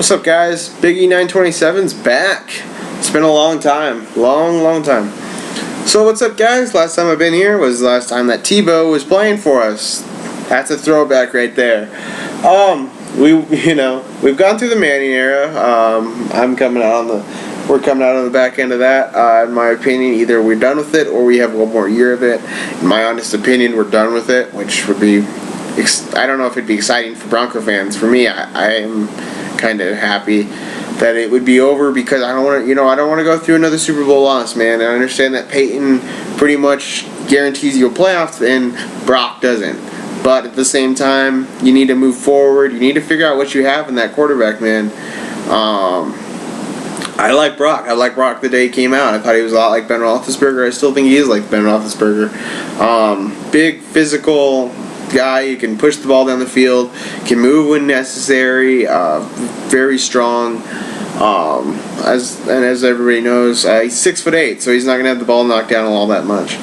What's up, guys? Biggie 927's back. It's been a long time. Long time. So what's up, guys? Last time I've been here was the last time that Tebow was playing for us. That's a throwback right there. We've gone through the Manning era. We're coming out on the back end of that. In my opinion, either we're done with it or we have one more year of it. In my honest opinion, we're done with it, which would be, I don't know if it'd be exciting for Bronco fans. For me, I am kind of happy that it would be over because I don't want to go through another Super Bowl loss, man. I understand that Peyton pretty much guarantees you a playoff and Brock doesn't. But at the same time, you need to move forward. You need to figure out what you have in that quarterback, man. I like Brock. I like Brock the day he came out. I thought he was a lot like Ben Roethlisberger. I still think he is like Ben Roethlisberger. Big, physical guy. He can push the ball down the field. Can move when necessary. Very strong. As everybody knows, he's 6'8", so he's not gonna have the ball knocked down all that much.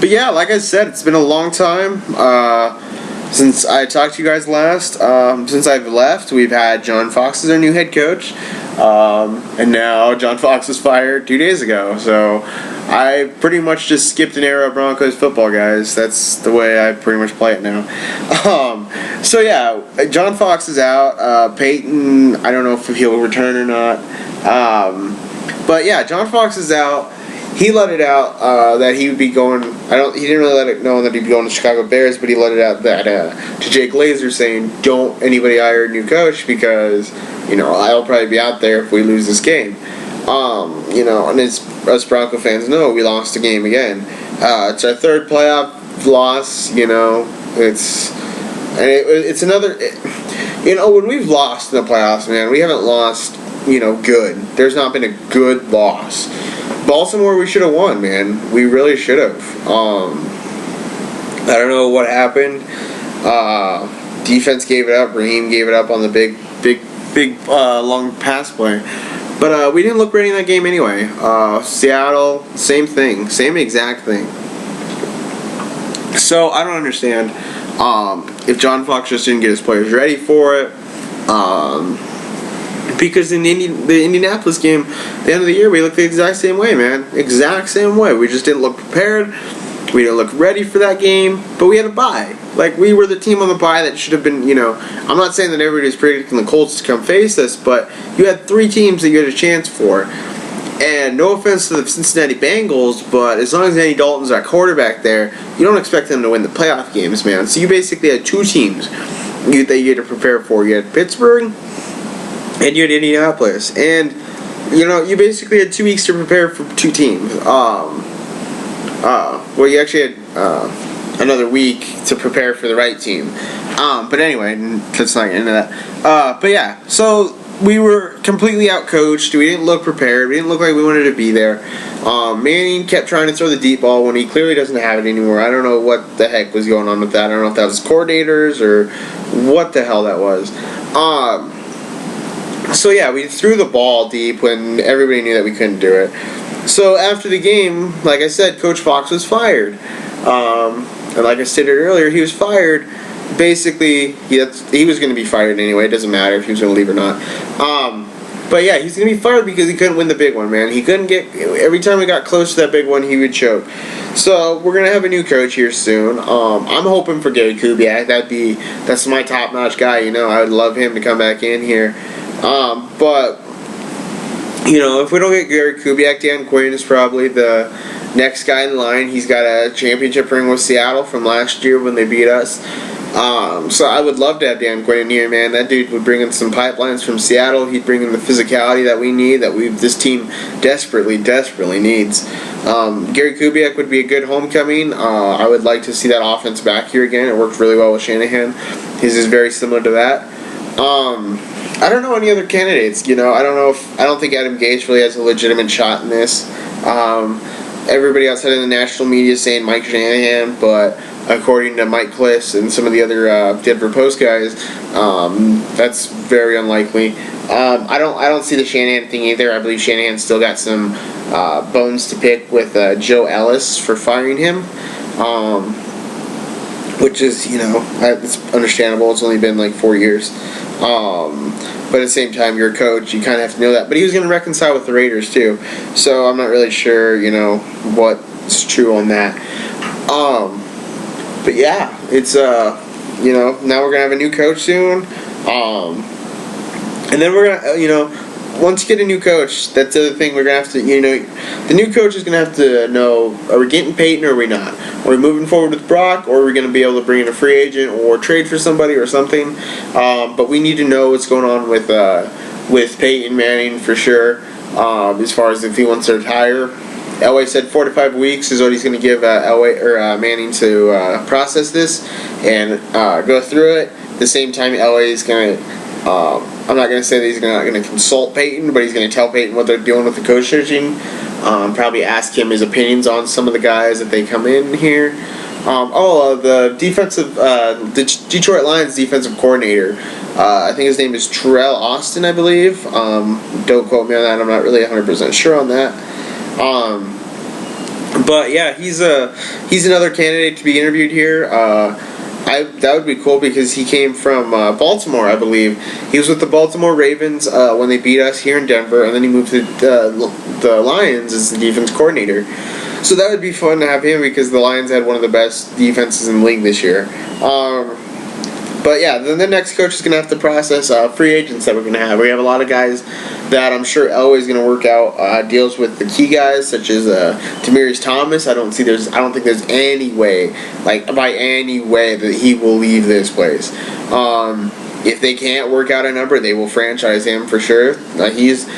But yeah, like I said, it's been a long time since I talked to you guys last. Since I've left, we've had John Fox as our new head coach, and now John Fox was fired 2 days ago. So I pretty much just skipped an era of Broncos football, guys. That's the way I pretty much play it now. So yeah, John Fox is out. Peyton, I don't know if he'll return or not. But yeah, John Fox is out. He let it out that he would be going. He didn't really let it know that he'd be going to Chicago Bears, but he let it out that to Jake Glazer, saying, "Don't anybody hire a new coach because I'll probably be out there if we lose this game." And as us Bronco fans know, we lost the game again. It's our third playoff loss. It's another. When we've lost in the playoffs, man, we haven't lost. Good. There's not been a good loss. Baltimore, we should have won, man. We really should have. I don't know what happened. Defense gave it up. Raheem gave it up on the big long pass play. But we didn't look ready in that game anyway. Seattle, same thing. Same exact thing. So I don't understand if John Fox just didn't get his players ready for it. Because in the Indianapolis game, at the end of the year, we looked the exact same way, man. Exact same way. We just didn't look prepared. We didn't look ready for that game. But we had a bye. Like, we were the team on the bye that should have been, I'm not saying that everybody was predicting the Colts to come face us, but you had 3 teams that you had a chance for. And no offense to the Cincinnati Bengals, but as long as Andy Dalton's our quarterback there, you don't expect them to win the playoff games, man. So you basically had 2 teams that you had to prepare for. You had Pittsburgh and you had Indianapolis, and you basically had 2 weeks to prepare for 2 teams. Well, you actually had another week to prepare for the right team. But anyway, let's not get into that. But yeah, so we were completely outcoached. We didn't look prepared. We didn't look like we wanted to be there. Manning kept trying to throw the deep ball when he clearly doesn't have it anymore. I don't know what the heck was going on with that. I don't know if that was coordinators or what the hell that was. So yeah, we threw the ball deep when everybody knew that we couldn't do it. So after the game, like I said, Coach Fox was fired. And like I stated earlier, he was fired. Basically, he was going to be fired anyway. It doesn't matter if he was going to leave or not. But yeah, he's going to be fired because he couldn't win the big one, man. He couldn't every time we got close to that big one, he would choke. So we're going to have a new coach here soon. I'm hoping for Gary Kubiak. That's my top-notch guy, I would love him to come back in here. But if we don't get Gary Kubiak, Dan Quinn is probably the next guy in line. He's got a championship ring with Seattle from last year when they beat us. So I would love to have Dan Quinn in here, man. That dude would bring in some pipelines from Seattle. He'd bring in the physicality that we need, this team desperately needs. Gary Kubiak would be a good homecoming. I would like to see that offense back here again. It worked really well with Shanahan. His is very similar to that. I don't know any other candidates. I don't think Adam Gase really has a legitimate shot in this. Everybody outside of the national media is saying Mike Shanahan, but according to Mike Kliss and some of the other Denver Post guys, that's very unlikely. I don't see the Shanahan thing either. I believe Shanahan's still got some bones to pick with Joe Ellis for firing him. Which is, it's understandable. It's only been like 4 years. But at the same time, you're a coach, you kind of have to know that. But he was going to reconcile with the Raiders too, so I'm not really sure, what's true on that. But yeah, it's now we're gonna have a new coach soon, and then we're gonna once you get a new coach, that's the other thing we're going to have to, the new coach is going to have to know, are we getting Peyton or are we not? Are we moving forward with Brock, or are we going to be able to bring in a free agent or trade for somebody or something? But we need to know what's going on with Peyton Manning for sure, as far as if he wants to retire. Elway said 4 to 5 weeks is what he's going to give Manning to process this and go through it. At the same time, Elway is going to... I'm not going to say that he's not going to consult Peyton, but he's going to tell Peyton what they're doing with the coach searching. Probably ask him his opinions on some of the guys that they come in here. The Detroit Lions defensive coordinator. I think his name is Terrell Austin, I believe. Don't quote me on that. I'm not really 100% sure on that. But yeah, he's another candidate to be interviewed here. That would be cool because he came from Baltimore, I believe. He was with the Baltimore Ravens when they beat us here in Denver, and then he moved to the Lions as the defense coordinator. So that would be fun to have him because the Lions had one of the best defenses in the league this year. But yeah, then the next coach is going to have to process free agents that we're going to have. We have a lot of guys that I'm sure Elway is going to work out deals with the key guys, such as Demaryius Thomas. I don't think there's any way, by any way, that he will leave this place. If they can't work out a number, they will franchise him for sure. He is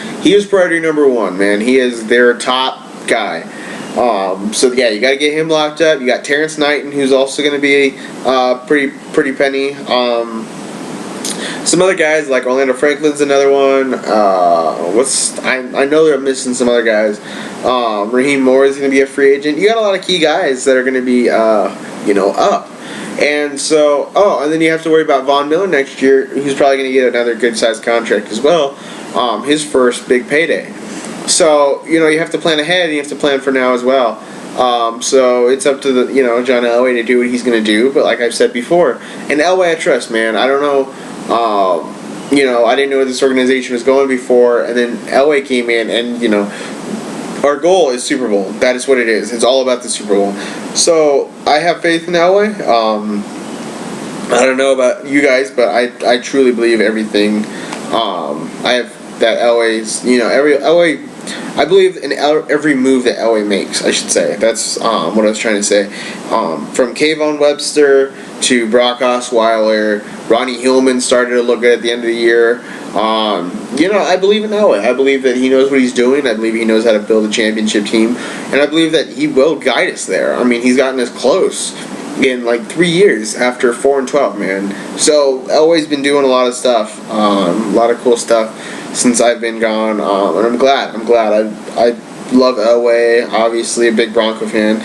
priority number one, man. He is their top guy. So yeah, you got to get him locked up. You got Terrence Knighton, who's also going to be pretty penny. Some other guys like Orlando Franklin's another one. I know they're missing some other guys. Raheem Moore is going to be a free agent. You got a lot of key guys that are going to be up. And so, and then you have to worry about Von Miller next year, who's probably going to get another good-sized contract as well. His first big payday. So, you have to plan ahead and you have to plan for now as well. So it's up to John Elway to do what he's going to do. But like I've said before, and Elway I trust, man. I don't know, I didn't know where this organization was going before. And then Elway came in and, our goal is Super Bowl. That is what it is. It's all about the Super Bowl. So I have faith in Elway. I don't know about you guys, but I truly believe everything. I have that Elway's, Elway... I believe in every move that Elway makes, I should say. That's what I was trying to say. From Kayvon Webster to Brock Osweiler, Ronnie Hillman started to look good at the end of the year. I believe in Elway. I believe that he knows what he's doing. I believe he knows how to build a championship team. And I believe that he will guide us there. I mean, he's gotten us close in 3 years after 4-12, man. So Elway's been doing a lot of stuff, a lot of cool stuff since I've been gone, and I'm glad. I love Elway, obviously a big Bronco fan.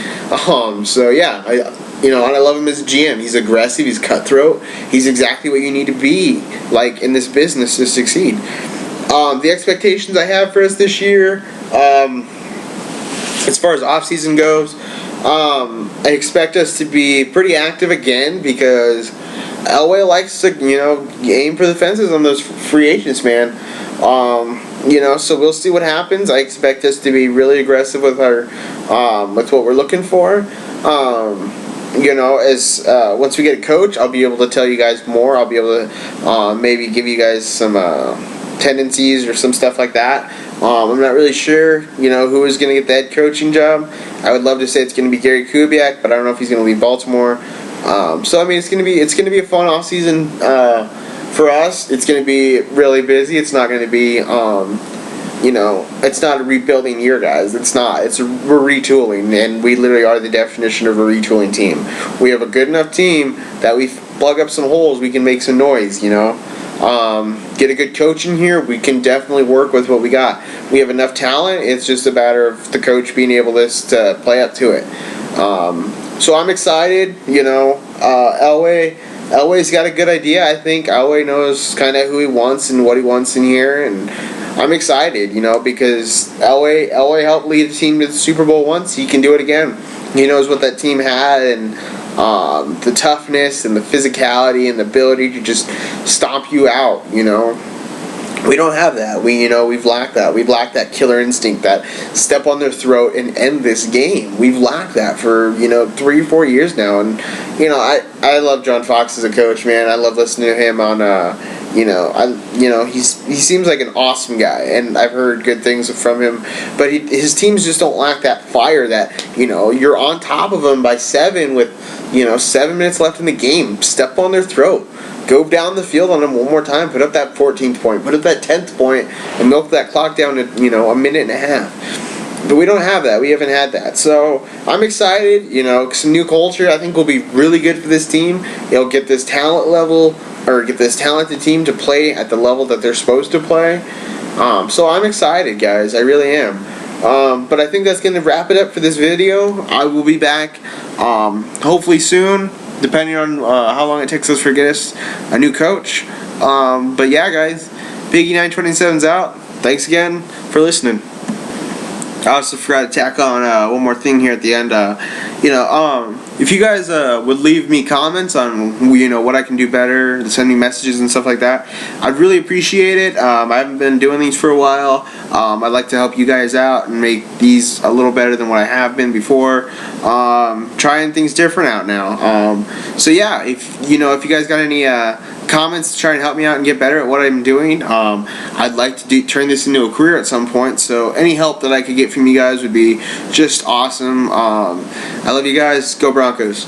So yeah, and I love him as a GM. He's aggressive, he's cutthroat. He's exactly what you need to be in this business to succeed. The expectations I have for us this year, as far as offseason goes, I expect us to be pretty active again because Elway likes to, aim for the fences on those free agents, man. So we'll see what happens. I expect us to be really aggressive with with what we're looking for. As once we get a coach, I'll be able to tell you guys more. I'll be able to maybe give you guys some tendencies or some stuff like that. I'm not really sure, who is going to get the head coaching job. I would love to say it's going to be Gary Kubiak, but I don't know if he's going to leave Baltimore. So I mean, it's going to be a fun off season for us. It's going to be really busy. It's not going to be, it's not a rebuilding year, guys. It's not. We're retooling, and we literally are the definition of a retooling team. We have a good enough team that we plug up some holes, we can make some noise, Get a good coach in here, we can definitely work with what we got. We have enough talent. It's just a matter of the coach being able to play up to it. So I'm excited, Elway's got a good idea. I think Elway knows kind of who he wants and what he wants in here, and I'm excited, because Elway helped lead the team to the Super Bowl once. He can do it again. He knows what that team had, and the toughness and the physicality and the ability to just stomp you out, you know. We don't have that. We've lacked that. We've lacked that killer instinct, that step on their throat and end this game. We've lacked that for 3 or 4 years now, and I love John Fox as a coach, man. I love listening to him on he seems like an awesome guy, and I've heard good things from him. But his teams just don't lack that fire that you're on top of them by 7 with 7 minutes left in the game. Step on their throat. Go down the field on them one more time. Put up that 14th point. Put up that 10th point, and milk that clock down to a minute and a half. But we don't have that. We haven't had that. So I'm excited. Some new culture I think will be really good for this team. It'll get this talent level, or get this talented team to play at the level that they're supposed to play. So I'm excited, guys. I really am. But I think that's going to wrap it up for this video. I will be back hopefully soon, depending on how long it takes us to get us a new coach. But yeah, guys, Biggie 927's out. Thanks again for listening. I also forgot to tack on one more thing here at the end. If you guys would leave me comments on what I can do better, send me messages and stuff like that, I'd really appreciate it. I haven't been doing these for a while. I'd like to help you guys out and make these a little better than what I have been before. Trying things different out now. So yeah, if you guys got any comments to try and help me out and get better at what I'm doing, I'd like to turn this into a career at some point. So any help that I could get from you guys would be just awesome. I love you guys. Go Broncos.